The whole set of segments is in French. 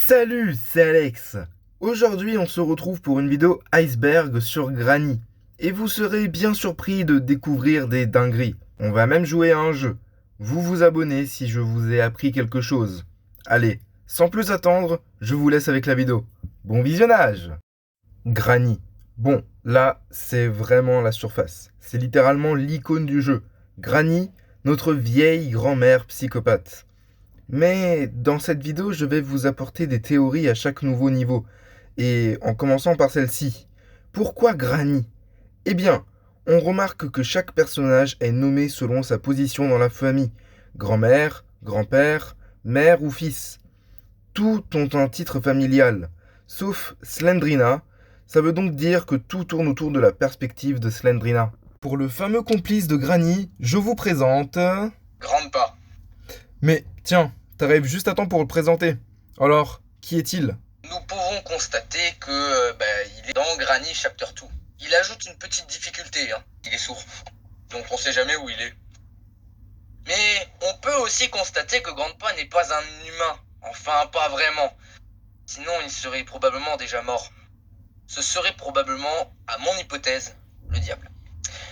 Salut, c'est Alex. Aujourd'hui, on se retrouve pour une vidéo iceberg sur Granny. Et vous serez bien surpris de découvrir des dingueries. On va même jouer à un jeu. Vous vous abonnez si je vous ai appris quelque chose. Allez, sans plus attendre, je vous laisse avec la vidéo. Bon visionnage! Granny. Bon, là, c'est vraiment la surface. C'est littéralement l'icône du jeu. Granny, notre vieille grand-mère psychopathe. Mais dans cette vidéo, je vais vous apporter des théories à chaque nouveau niveau. Et en commençant par celle-ci. Pourquoi Granny? Eh bien, on remarque que chaque personnage est nommé selon sa position dans la famille. Grand-mère, grand-père, mère ou fils. Tous ont un titre familial. Sauf Slendrina. Ça veut donc dire que tout tourne autour de la perspective de Slendrina. Pour le fameux complice de Granny, je vous présente... Grandpa. Mais tiens, t'arrives juste à temps pour le présenter. Alors, qui est-il? Nous pouvons constater que il est dans Granny Chapter 2. Il ajoute une petite difficulté, il est sourd. Donc on sait jamais où il est. Mais on peut aussi constater que Grandpa n'est pas un humain. Enfin, pas vraiment. Sinon, il serait probablement déjà mort. Ce serait probablement, à mon hypothèse, le diable.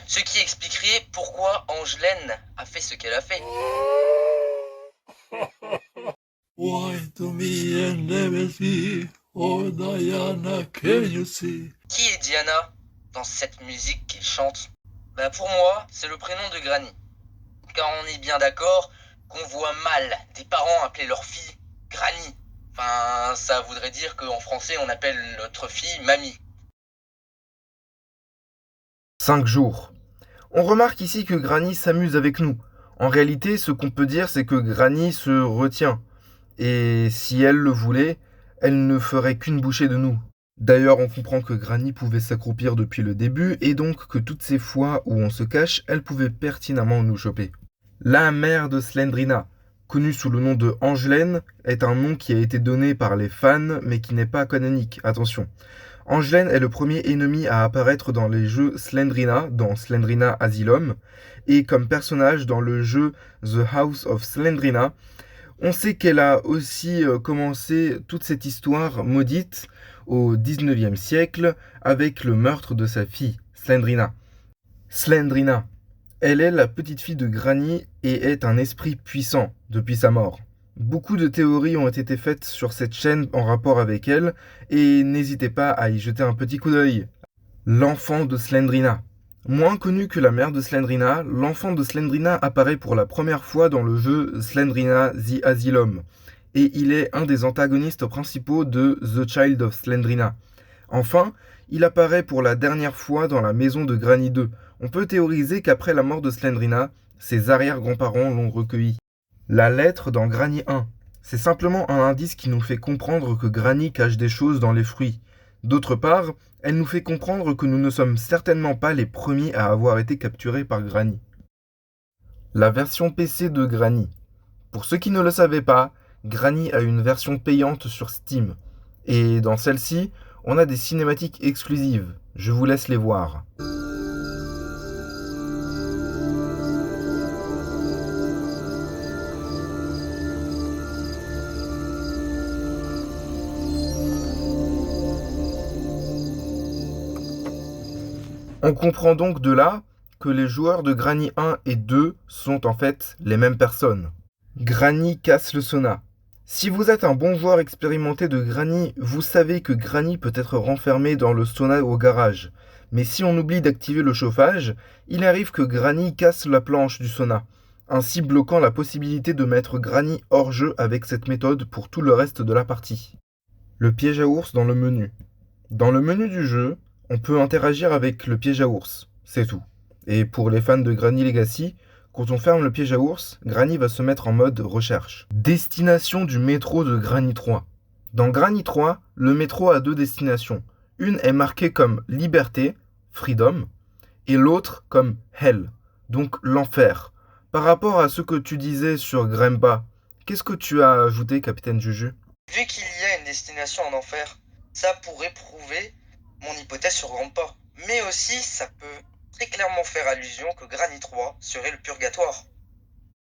Ce qui expliquerait pourquoi Angelaine a fait ce qu'elle a fait. Why to me and never see? Oh Diana, can you see? Qui est Diana dans cette musique qu'il chante? Pour moi, c'est le prénom de Granny. Car on est bien d'accord qu'on voit mal des parents appeler leur fille Granny. Enfin, ça voudrait dire qu'en français, on appelle notre fille Mamie. 5 jours. On remarque ici que Granny s'amuse avec nous. En réalité, ce qu'on peut dire, c'est que Granny se retient. Et si elle le voulait, elle ne ferait qu'une bouchée de nous. D'ailleurs, on comprend que Granny pouvait s'accroupir depuis le début, et donc que toutes ces fois où on se cache, elle pouvait pertinemment nous choper. La mère de Slendrina, connue sous le nom de Angelaine, est un nom qui a été donné par les fans, mais qui n'est pas canonique, attention. Angelaine est le premier ennemi à apparaître dans les jeux Slendrina, dans Slendrina Asylum, et comme personnage dans le jeu The House of Slendrina. On sait qu'elle a aussi commencé toute cette histoire maudite au 19e siècle avec le meurtre de sa fille, Slendrina. Slendrina, elle est la petite fille de Granny et est un esprit puissant depuis sa mort. Beaucoup de théories ont été faites sur cette chaîne en rapport avec elle, et n'hésitez pas à y jeter un petit coup d'œil. L'enfant de Slendrina. Moins connu que la mère de Slendrina, l'enfant de Slendrina apparaît pour la première fois dans le jeu Slendrina The Asylum, et il est un des antagonistes principaux de The Child of Slendrina. Enfin, il apparaît pour la dernière fois dans la maison de Granny 2. On peut théoriser qu'après la mort de Slendrina, ses arrière-grands-parents l'ont recueilli. La lettre dans Granny 1. C'est simplement un indice qui nous fait comprendre que Granny cache des choses dans les fruits. D'autre part, elle nous fait comprendre que nous ne sommes certainement pas les premiers à avoir été capturés par Granny. La version PC de Granny. Pour ceux qui ne le savaient pas, Granny a une version payante sur Steam. Et dans celle-ci, on a des cinématiques exclusives. Je vous laisse les voir. On comprend donc de là que les joueurs de Granny 1 et 2 sont en fait les mêmes personnes. Granny casse le sauna. Si vous êtes un bon joueur expérimenté de Granny, vous savez que Granny peut être renfermée dans le sauna au garage. Mais si on oublie d'activer le chauffage, il arrive que Granny casse la planche du sauna, ainsi bloquant la possibilité de mettre Granny hors jeu avec cette méthode pour tout le reste de la partie. Le piège à ours dans le menu. Dans le menu du jeu, on peut interagir avec le piège à ours, c'est tout. Et pour les fans de Granny Legacy, quand on ferme le piège à ours, Granny va se mettre en mode recherche. Destination du métro de Granny 3. Dans Granny 3, le métro a deux destinations. Une est marquée comme Liberté, Freedom, et l'autre comme Hell, donc l'enfer. Par rapport à ce que tu disais sur Grandpa, qu'est-ce que tu as ajouté, Capitaine Juju? Vu qu'il y a une destination en enfer, ça pourrait prouver mon hypothèse sur Grandpa. Mais aussi, ça peut très clairement faire allusion que Granny 3 serait le purgatoire.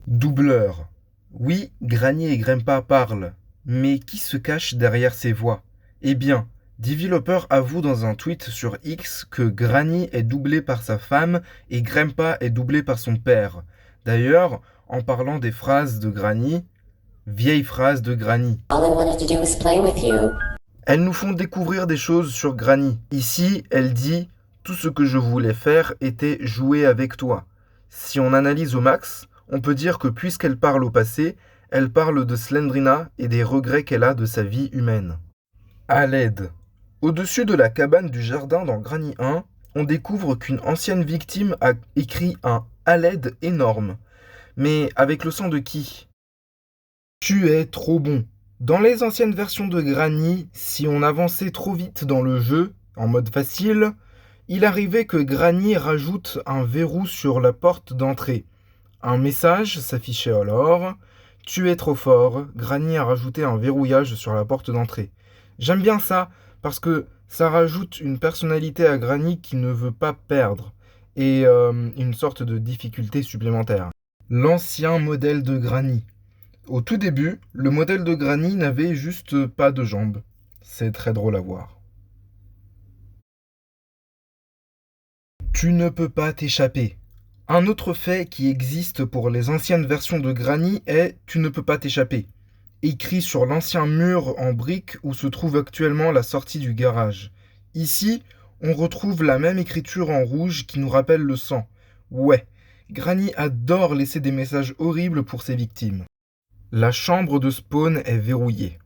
Doubleur. Oui, Granny et Grandpa parlent. Mais qui se cache derrière ces voix? Eh bien, Developer avoue dans un tweet sur X que Granny est doublée par sa femme et Grandpa est doublé par son père. D'ailleurs, en parlant des phrases de Granny, vieille phrase de Granny. All I wanted to do was play with you. Elles nous font découvrir des choses sur Granny. Ici, elle dit « Tout ce que je voulais faire était jouer avec toi ». Si on analyse au max, on peut dire que puisqu'elle parle au passé, elle parle de Slendrina et des regrets qu'elle a de sa vie humaine. À l'aide. Au-dessus de la cabane du jardin dans Granny 1, on découvre qu'une ancienne victime a écrit un « à l'aide » énorme. Mais avec le sang de qui? Tu es trop bon. Dans les anciennes versions de Granny, si on avançait trop vite dans le jeu, en mode facile, il arrivait que Granny rajoute un verrou sur la porte d'entrée. Un message s'affichait alors « Tu es trop fort, Granny a rajouté un verrouillage sur la porte d'entrée ». J'aime bien ça, parce que ça rajoute une personnalité à Granny qui ne veut pas perdre, et une sorte de difficulté supplémentaire. L'ancien modèle de Granny. Au tout début, le modèle de Granny n'avait juste pas de jambes. C'est très drôle à voir. Tu ne peux pas t'échapper. Un autre fait qui existe pour les anciennes versions de Granny est « Tu ne peux pas t'échapper », écrit sur l'ancien mur en briques où se trouve actuellement la sortie du garage. Ici, on retrouve la même écriture en rouge qui nous rappelle le sang. Ouais, Granny adore laisser des messages horribles pour ses victimes. La chambre de spawn est verrouillée.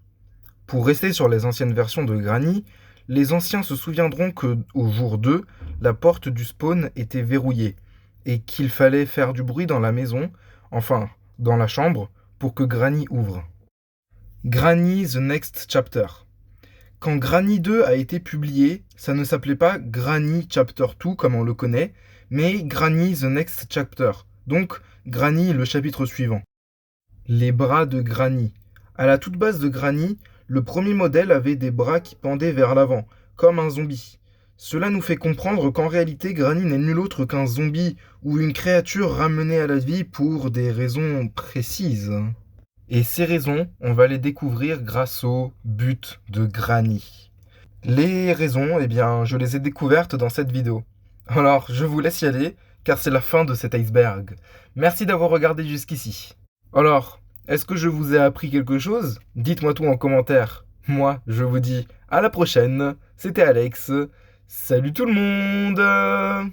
Pour rester sur les anciennes versions de Granny, les anciens se souviendront qu'au jour 2, la porte du spawn était verrouillée et qu'il fallait faire du bruit dans la maison, enfin dans la chambre, pour que Granny ouvre. Granny The Next Chapter. Quand Granny 2 a été publié, ça ne s'appelait pas Granny Chapter 2 comme on le connaît, mais Granny The Next Chapter, donc Granny le chapitre suivant. Les bras de Granny. À la toute base de Granny, le premier modèle avait des bras qui pendaient vers l'avant, comme un zombie. Cela nous fait comprendre qu'en réalité, Granny n'est nul autre qu'un zombie ou une créature ramenée à la vie pour des raisons précises. Et ces raisons, on va les découvrir grâce au but de Granny. Les raisons, eh bien, je les ai découvertes dans cette vidéo. Alors, je vous laisse y aller, car c'est la fin de cet iceberg. Merci d'avoir regardé jusqu'ici. Alors, est-ce que je vous ai appris quelque chose? Dites-moi tout en commentaire. Moi, je vous dis à la prochaine. C'était Alex. Salut tout le monde!